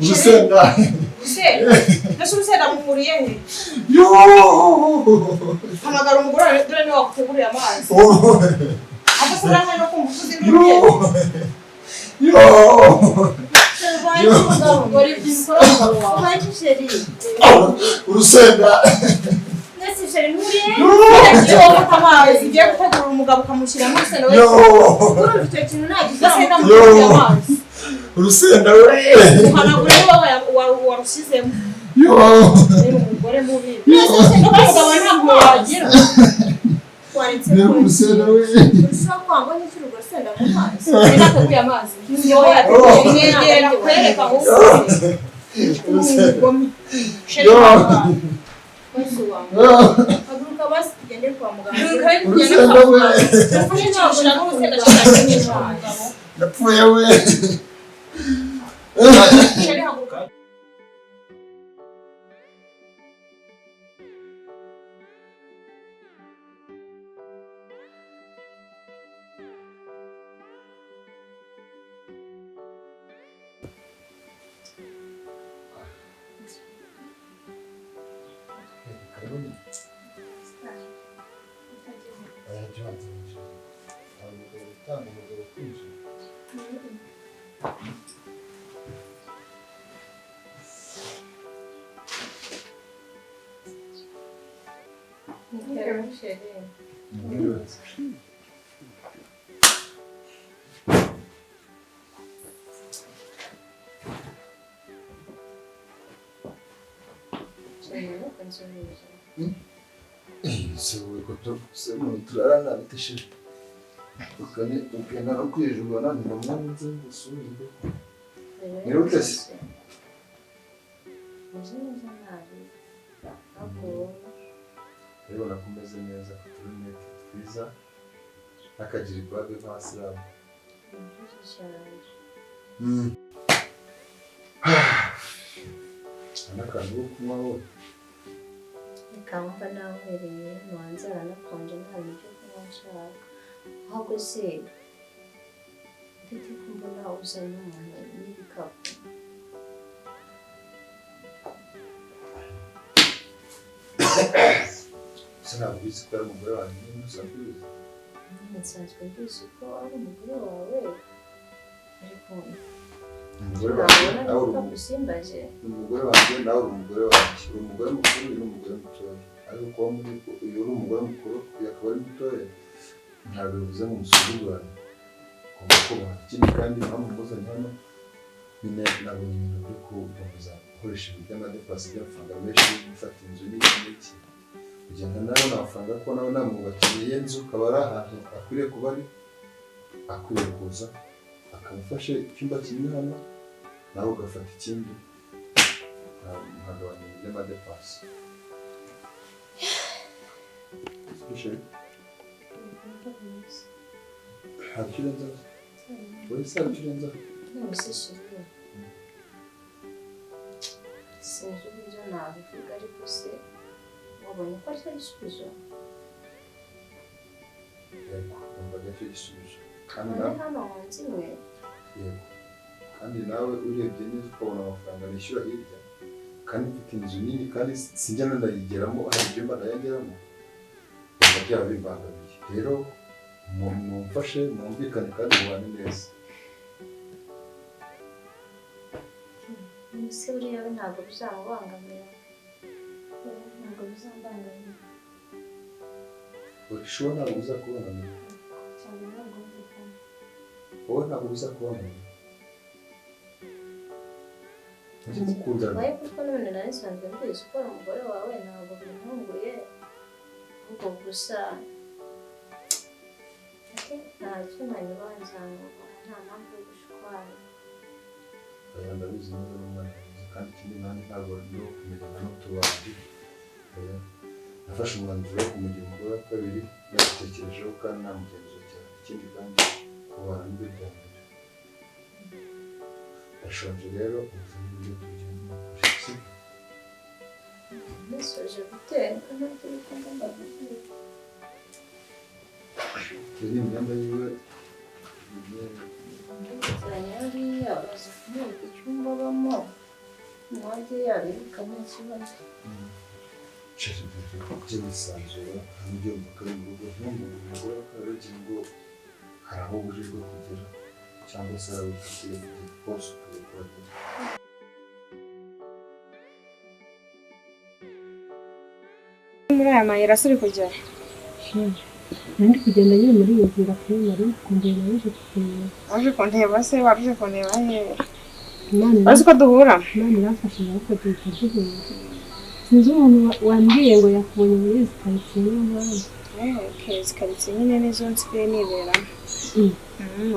Urusenda. Nasi urusenda mumuriye he? Hamagara umugore dore ni waguteguriye amazi. Akasubira hano kumvuza ibintu. Urusenda. Nasi sheri muriye. Igiye gutegura umugabo ukamushyiramo urusenda we. Urumva icyo kintu nagize urusenda amazi. Urusenda we. Uhanagura wowe warushyizemo. Rero umugore mubi. Umugabo ntabwo wagira. Rero urusenda we. Ushobora kwangwa n'icyo urusenda mu mazi. Ninateguye amazi. Niyo yateguye mwegera kwereka ahubwo. Urusenda. Sheri mama. Wese wangu. Haguruka basi tugende kwa muganga. Urusenda we. Nafashe ntabwo urusenda cyane n'umugabo. Napfuye we. Sheri haguruka. turarana bitashira ukana kwijubana ni mwanze gusubira rero utese rero nakomeze neza kuturunete twiza akagira ibage nk'abasilamu anakantu ko kunywa wowe Nikamva nawereye nwanzara nakonje nta bintu kunywa nshaka ahubwo se ndetse kumbona uzanye umuntu n'ibikapu sinabwo bizi ko ari umugore wanjye n'umusanzwe bizi nsanzwe mbizi ko ari umugore wawe ariko umugore wanjye nawe uri umugore wanjye nawe uri umugore wanjye uri umugore mukuru uri umugore mutoya ariko kuba muri iyo uri umugore mukuru akaba ari mutoya ntabwo bivuze ngo umusuzugurane ugomba kubaha ikindi kandi impamvu muzanye hano nyine nabonye ibintu byo kubabuza gukoresha ibintu by'amadepasi by'amafaranga menshi gufata inzu n'iki n'iki kugenda nawe amafaranga ko nawe namwubakiye inzu ukaba ari ahantu akwiriye kuba ari akwiriye kuza akamufashe icyumba kimwe hano nawe ugafata ikindi nkagabanya ibintu by'amadepasi hari icyo urenzaho wowe se hari icyo urenzaho n'umusishije sinzi uburyo nabivuga ariko se wabonye ko ari cyo gisubizo yego numvaga aricyo gisubizo kandi nawe hano hanze imwe yego kandi nawe urebye neza ukabona amafaranga nishyura hirya kandi mfite inzu nini kandi sinjya ndayigeramo hari ibyumba nayageramo biba byaba bimbangamiye rero mumfashe mwumvikane kandi mubane neza ese buriya we ntabwo bizamubangamira ntabwo bizambangamira ushobora ntabwo bizakubangamira cyane ntabwo mvikana wowe ntabwo bizakubangamira mujye mukundana waye kuko none nari nsanzwe mbizi ko ari umugore wawe ntabwo bintunguye ubwo gusa ntacyo nanyubanza nta mpamvu yo gushwana ndabizi neza n'umwana mwiza kandi ikindi nanjye ntabwo no kumenyana n'utubandi nafashe umwanzuro wo kumugira umugore wa kabiri nabitekerejeho kandi namugenzuye cyane ikindi kandi kubana nibyo bya mbere ndashonje rero ubuzima bw'ibyo tugenda n'ukuri Nasoje guteka ntacyo bikunda gukora. Yari imyenda yiwe Ndizanye hariya baza kumwereka icyumba abamo najye yabirika nta kibazo. kujya bisanzura ntabyo mukari mu rugo nk'umuntu umugore akaragira ngo hari aho ubujijwe kugera cyangwa se hari aho ufitiye kugera hose ukwiye kuhagera. Muri aya mayira asuri kujya nandi kugenda nyine muri iyo nzira kuri nari kundeba naje kukureba. waje kundeba se waruje kundeba hehe Imana wazi ko duhura irafasha ariko duhita duhura. Sinzi umuntu wambwiye ngo yakubonye muri izi karitsiye niyo mpamvu. izi karitsiye nyine nizo nsigaye niberamo.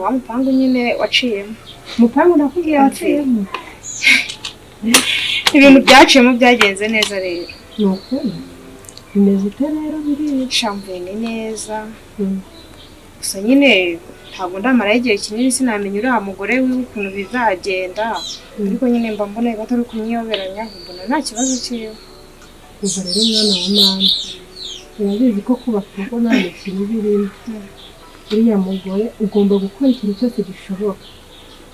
Wa mupangu nyine waciyemo. Umupangu nakubwiye waciyemo. Ibintu byaciyemo byagenze neza rero. Ni ukuri bimeze ute rero biriya? Shamvuye neza. Gusa nyine ntabwo ndamaraho igihe kinini sinamenya uriya mugore wiwe ukuntu bizagenda. Ariko nyine mba mbona batari kumwiyoberanya mbona nta kibazo cyiwe. Ubwo rero mwana wa mama urabizi ko kubaka urugo nta kintu birimo. Uriya mugore ugomba gukora ikintu cyose gishoboka.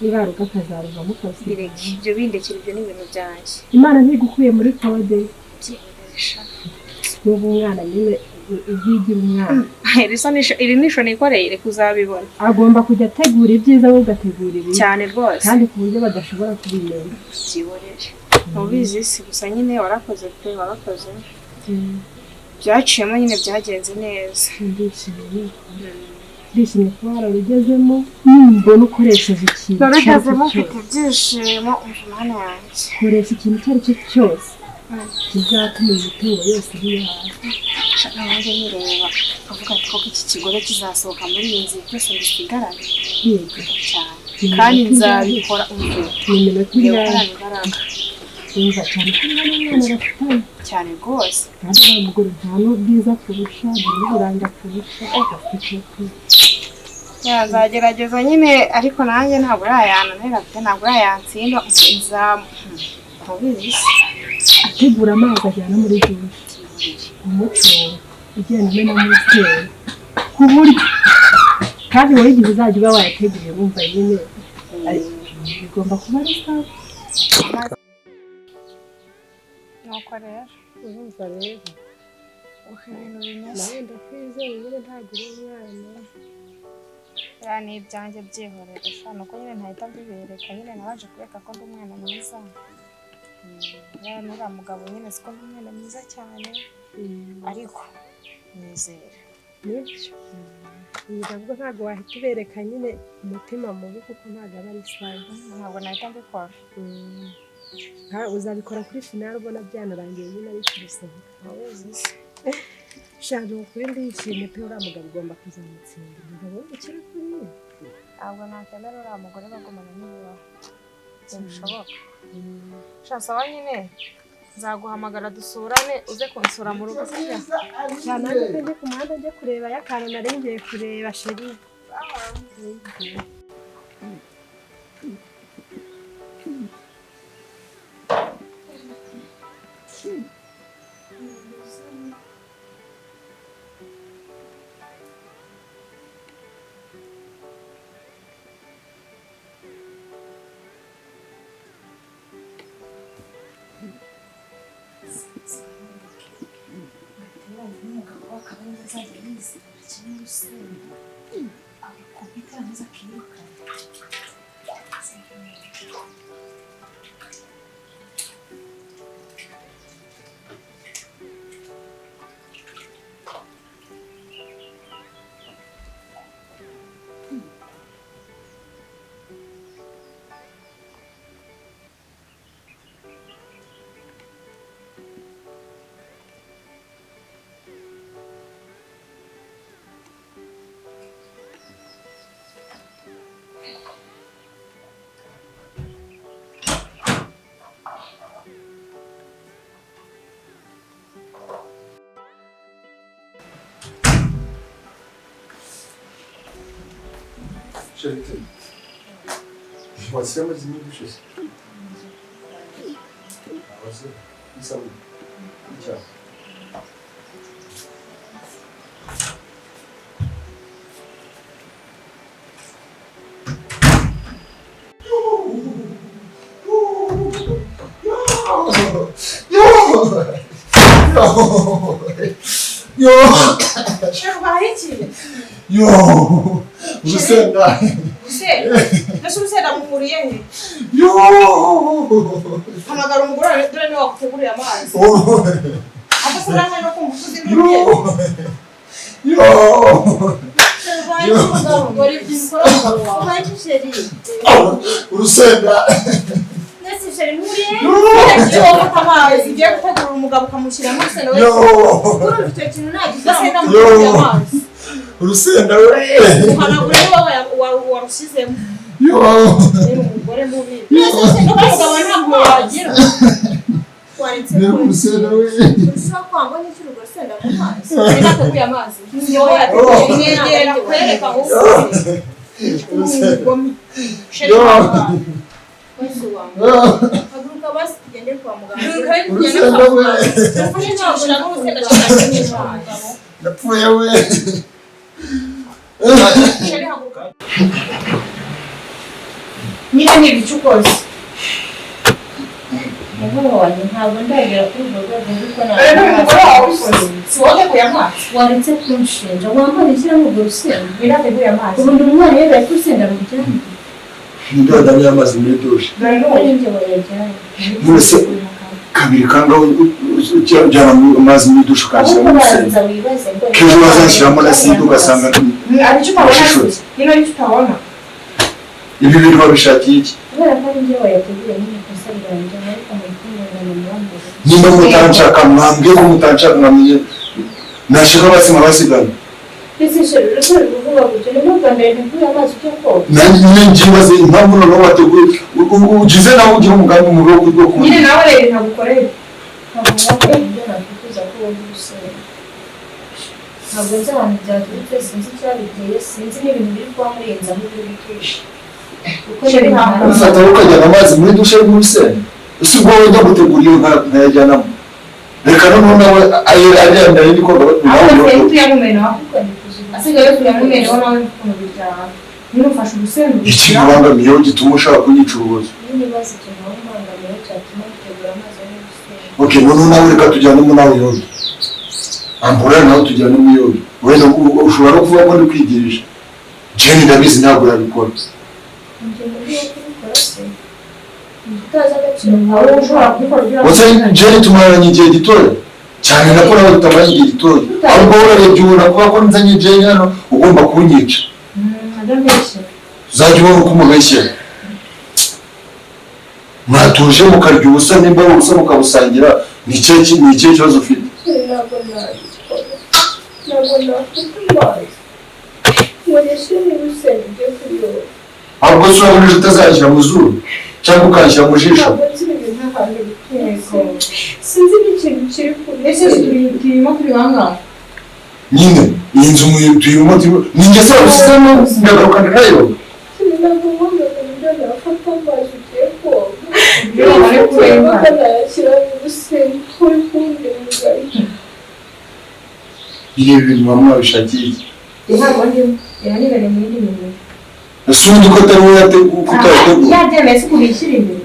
Niba rugo akazaruvamo ukabisiga. Ibyo bindekera ibyo ni ibintu byanjye. Imana ntigukuye muri kode. N'ubu umwana nyine uzigira umwana. Iri nisho nikoreye reka uzabibona. Agomba kujya ategura ibyiza wowe ugategura ibibi. Cyane rwose. Kandi ku buryo badashobora kubimenya. Kiboreje. Mubizi si gusa nyine warakoze pe warakoze. Byaciyemo nyine byagenze neza. Ndishimye ko warabigezemo mbona ukoresheje ikintu. Naragezemo mfite ibyishimo umwana yanjye. Koresha ikintu icyo ari cyo cyose kizatuma imitungo yose iri hasi. Nanjye nireba avuga ati koko iki kigore kizasohoka muri iyi nzu byose mbisigarane. Yego cyane. Kandi nzabikora umve. Ni iminota ingahe? Imbaraga. Umva cyane ko umwana arafitanye. Cyane rwose. Kandi nta mugore nta n'ubwiza kurusha nta n'uburanga kurusha afite. Nzagerageza nyine ariko nanjye ntabwo urayananira pe ntabwo urayansinda ntubizi. Ategura amazi ajyana muri dushe. Umuco ugenda umena muri siteri. Ku buryo kandi wowe igihe uzajya uba wayateguye wumva nyine bigomba kuba ari sawa. Nuko rero urumva rero ibintu bimeze nawe ndakwizeye nyine ntabwo uri umwana. ni ibyanjye byihorera sha nuko nyine ntahita mbibereka nyine nabaje kureka ko ndi umwana mwiza. Nuriya mugabo nyine siko ndi umwana mwiza cyane ariko nizera. Nibyo ntabwo ntabwo wahita ubereka nyine umutima mubi kuko ntabwo aba ari sawa. Ntabwo nahita mbikora. Uzabikora kuri finale ubona byanarangiye nyine ari kubisohoka. Shaka ukuri ndishimye pe uriya mugabo ugomba kuzamutsinda. Umugabo w'umukire kuriya ntabwo nakwemera uriya mugore bagumana n'ibibaho ntibishoboka. Sawa nyine nzaguhamagara dusurane uze kunsura mu rugo sibyo? cyane nanjye njye ku muhanda njye kureba y'akantu nari ngiye kureba sheri. Şerif'te. Vasıya mı zimmi düşüyorsun? Havası. İnsanın. Yo. Sharubaye iki? Yo. Urusenda. Ese urusenda mukuriye he? Yo. Hamagara umugore dore niwe waguteguriye amazi. Akakura hano kumva uzi Yo. Sharubaye umugabo ngori by'isoro wawe. Ubaye sheri. Urusenda. Nese sheri muriye. Iyo wafata amazi ugiye gutegura umugabo ukamushyira mu rusenda we. Kuri ufite kintu nagize Urusenda mukuriye amazi. Urusenda we. Uhanagura niwe warushyizemo. Yo. Ni umugore mubi. Umugabo ntabwo wagira. Waretse Urusenda we. ushaka kwanga n'icyo urusenda mu mazi. nateguye amazi. Niyo yateguye mwegera kwereka ahubwo. Umugome. Sheri wawe. Wese wangu. Haguruka basi tugende kwa muganga. Urusenda we. Napfuye we. Nyine ni ibicukozi. Umugore wanjye ntabwo ndagera kuri urwo rwego ariko Umugore wawe ubikoze. Si wowe wateguye amazi. waretse kunshinja wambaye ishyiramo urwo rusenda. Nirateguye amazi. ubundi umwana iyo bari kurusenda bamujyanye. Ndadani y'amazi muri dushe. Dore Ari n'ubu. njye wayajyanye. Mwese kabiri kangaho ujyana amazi muri dushe ahubwo ukanshyiramo baranza urusenda. wibaze ngo Kejo bazashyiramo na sida ugasanga Ari cyo utabona. Ino nicyo utabona. ibi bintu babishakiye iki? kubera ko ari njye wayateguye nyine ikosa ryanjye ariko muri kumwe na mwambaye. Nimba mutanshaka mwambwiye ko mutanshaka mwamenye nashaka basima basigana. Ese sheri rero ruvuga gutyo ni mu Rwanda nteguye amazi cyo koga. Nanjye ngibaze impamvu noneho wateguye ugize nawe ugira umugambi mu rugo rwo kumwe. Nyine nawe rero ntagukoreye. Ntabwo nakora ibyo nakwifuza ko wowe urusenda. Ntabwo nzi ahantu byaturutse sinzi icyabiteye sinzi n'ibintu biri kuba murenza aho uri gutusha. Sheri ntabwo. Ufata ukajyana amazi muri dushe y'urusenda. Ese ubwo wenda gutegura iyo nkayajyanamo. Reka noneho nawe agenda y'ibikorwa Ahubwo tuyamumena. Ariko nikuzuba. Asigaye tuyamumena nawe ukuntu bijyana. Niba ufashe urusenda ikibangamiyeho gituma ushaka kunyicuruza. N'ibibazo ikintu waba umwangamiyeho cyatuma dutegura amazi y'urusenda. Okay, noneho nawe reka tujyanemo nawe yoga. Ambura nawe tujyanemo yoga. Wenda ushobora no kuvuga ko ndi kwigirisha. Jenny ndabizi ntabwo yabikora. Njye muri yo kubikora se. Utazi agaciro nawe ushobora kubikora ugira ngo. Wose Jenny tumaranye igihe gitoya. Cyane nako nawe tutamanye igihe gitoya. Ahubwo urarebye ubona kuba ko nzanye Jenny hano ugomba kunyica. Adambeshye. Uzajya ubona uko umubeshyera. Mwatuje mukarya ubusa nimba ari ubusa mukabusangira ni ikihe kibazo ufite? ntabwo nabikora. Ntabwo nafata amazi. Nkoresha n'urusenda ugiye kuyoba. Ahubwo se urabona ejo utazashyira mu zuru cyangwa ukayashyira mu jisho. Ntabwo nzi ibintu nk'ahantu bituye. Sinzi n'ikintu kiri kure. Ese turimo turi bangahe? Nyine iyi nzu tuyirimo ninjye se wabisizemo ndagarukana nayo. Ntabwo nkunda uburyo nafata amazi ugiye koga. Iyo wari kureba. Nayashyira mu rusenda uri kundinda. Ibi bintu bamwe babishakiye iki? Ntabwo ndimo. Yanibere mu yindi mirimo. Ese ubundi ko atari wowe utayategura? Yabyemeye se kubishyira imbere.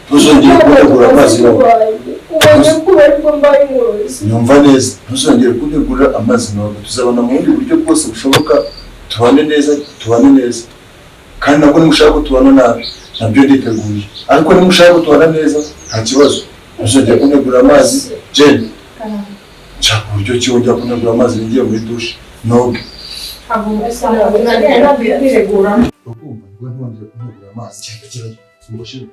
Ntuzongere kunegura amazi yawe. Ubonye ko bari mbaye umurozi. Nyumva neza ntuzongere kunegura amazi yawe. Tuzabona mu bundi buryo bwose bushoboka tubane neza. Kandi nabwo nimushaka ko tubana nabi nabyo nditeguye. Ariko nimushaka ko tubana neza nta kibazo. Ntuzongere kunegura amazi. Jenny nshaka uburyo ki wongera kunegura amazi ngiye muri dushe noge. Ntabwo nagenda kwireguramo. Ukumva ngo ntwongere kunegura amazi cyangwa kibazo umushira.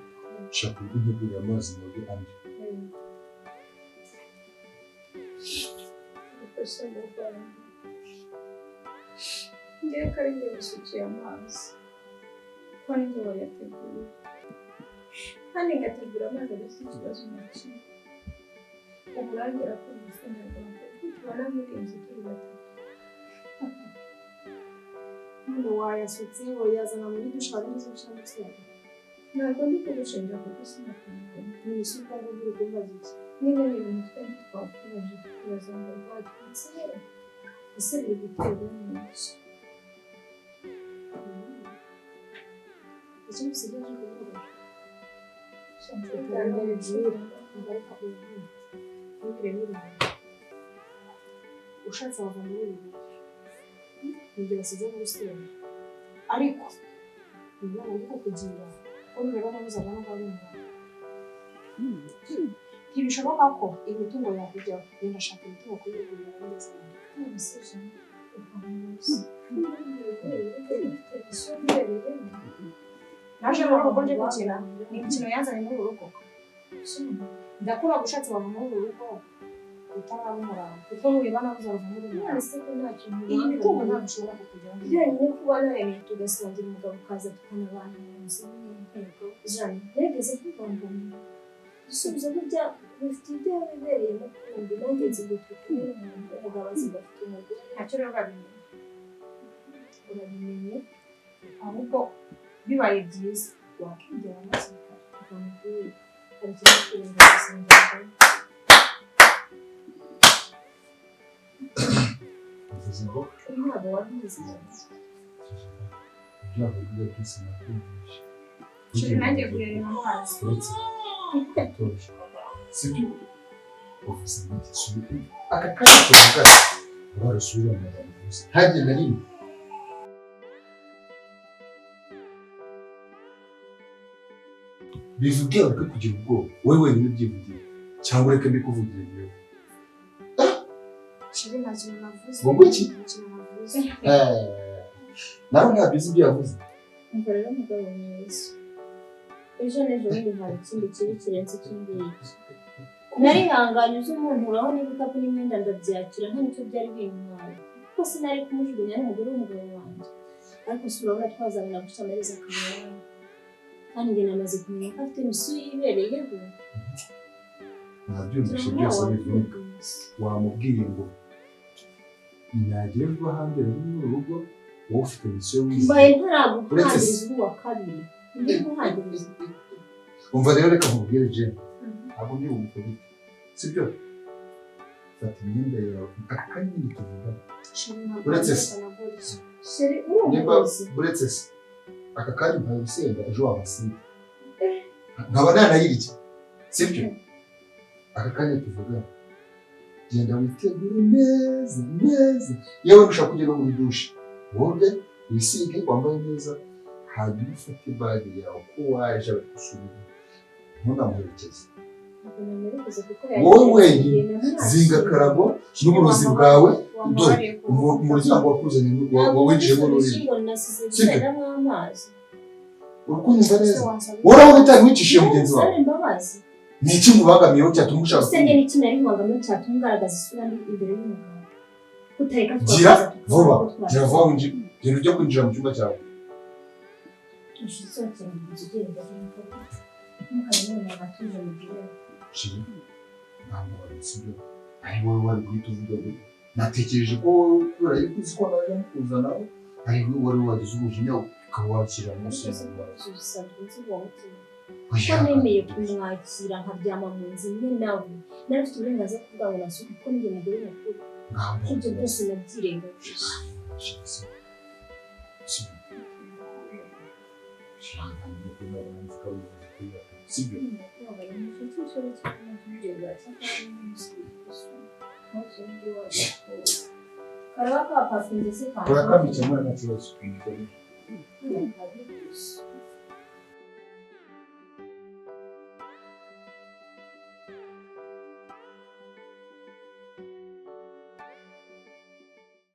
Nshaka kunegura amazi noge andi. Ngiye kari ngiye gusukiye amazi. Ko ninjye wayateguye. Kandi ngategura amazi adafite ikibazo na kimwe. Uburangira ko umusenyi Rwanda tubona muri iyi nzu turi batatu. None wayasutse wayazana muri dushe hari n'izo ushaka gushyira. Ntabwo ndi kugushinja kuko sinakumva. Ni isuka ngo uri kumbaza iki? Nyine ni ibintu twari twakubaje tukabaza ngo rwatwitse ese biri guterwa n'iki? Icyo musigaje kuvuga. ushatse wava muri uru rugo nibyo basize mu rusengero ariko inama ndi kukugira ko nureba nabuze abana b'abana ntibishoboka ko imitungo yakujyaho genda shaka imitungo kuyigurira neza naje mu rugo nje gukina ni imikino yazanye muri uru rugo ndakura gushatse wava muri uru rugo utaraba umurava kuko nureba nabuze wava muri uru rugo iyi mitungo ntabwo ushobora kukujyaho bijyanye no kuba naremeye tugasangira umugabo ukaza tukanabana mu nzu n'intego jane nageze kwivanganya gusubiza burya bifite ibyo bibereyemo kumbi nageze ngo twitume n'umuntu umugabo azi ngo afite umugore ntacyo rero urabimenye ahubwo bibaye byiza wakigera maze ukamubwira hari ikintu kirenga gusangira bivuze ngo ntabwo wabizi ibyago biba byose nabyumvise Shuri nanjye kureba amazi. uretse atoroshye sibyo uvuze ngo subire aka kanya tuvuga barasubira mu magambo gusa ntajye na rimwe bivuge ureke kugira ubwoba wowe wenyine ubyivugiye cyangwa ureke mbikuvugire njyewe Shuri nta kintu navuze. ngo iki Nta kintu navuze. nawe ntabyo uzi ibyo yavuze umva rero umugabo mwiza ejo n'ejo bundi hari ikindi kibi kirenze iki ngiki narihanganye uzi umuntu uraho n'ibikapu n'imyenda ndabyakira nta nicyo byari bintwaye kuko sinari kumujugunya n'umugore w'umugabo wanjye ariko si urabona twazanira gusa amarezi akabona kandi njye namaze kumenya ko afite misiyo yibereyeho nabyumvise byose bivunika wamubwiye ngo nagire vuba hambere muri uru rugo wowe ufite misiyo mbaye wize ntaraguhangiriza uwa kabiri ndi guhangiriza umva rero reka nkubwire Jane ntabwo ndi bumukore sibyo fata imyenda yawe aka kanya nyine tuvuga uretse se sheri niba urumuzi uretse se aka kanya mpaye urusenda ejo wabasiga nkaba nanayirya sibyo aka kanya tuvuga genda witegure neza neza yewe ushaka kugera muri dushe wowe wisige wambaye neza hanyuma ufate bage yawe ko waje gusubira ntunamuherekeze wowe wenyine zinga karago n'uburozi bwawe dore umuryango wakuzanye wawinjiyemo n'ururimi urukunyumva neza wowe urabona utari wicishije mugenzi wawe ni iki mubangamiyeho cyatuma ushaka usenge n'iki nari nkubangamiyeho cyatuma ugaragaza isura mbi imbere y'umugabo utareka gira vuba gira vuba genda ujya kwinjira mu cyumba cyawe shiri ntabwo wabitsibyo ari wowe wari guhita uvuga ngo natekereje ko wowe kubera yuko uzi ko nawe mukuzanaho ari wowe wari wagize umujinya ukaba wakira munsi y'umurwayi ko nemeye kumwakira nkaryama mu nzu imwe nawe nari mfite uburenganzira bwo kuvuga ngo nasuke kuko njye mugore mukuru ibyo byose nabyirengagije sibyo karaba kapafunze se urakabikemura nta kibazo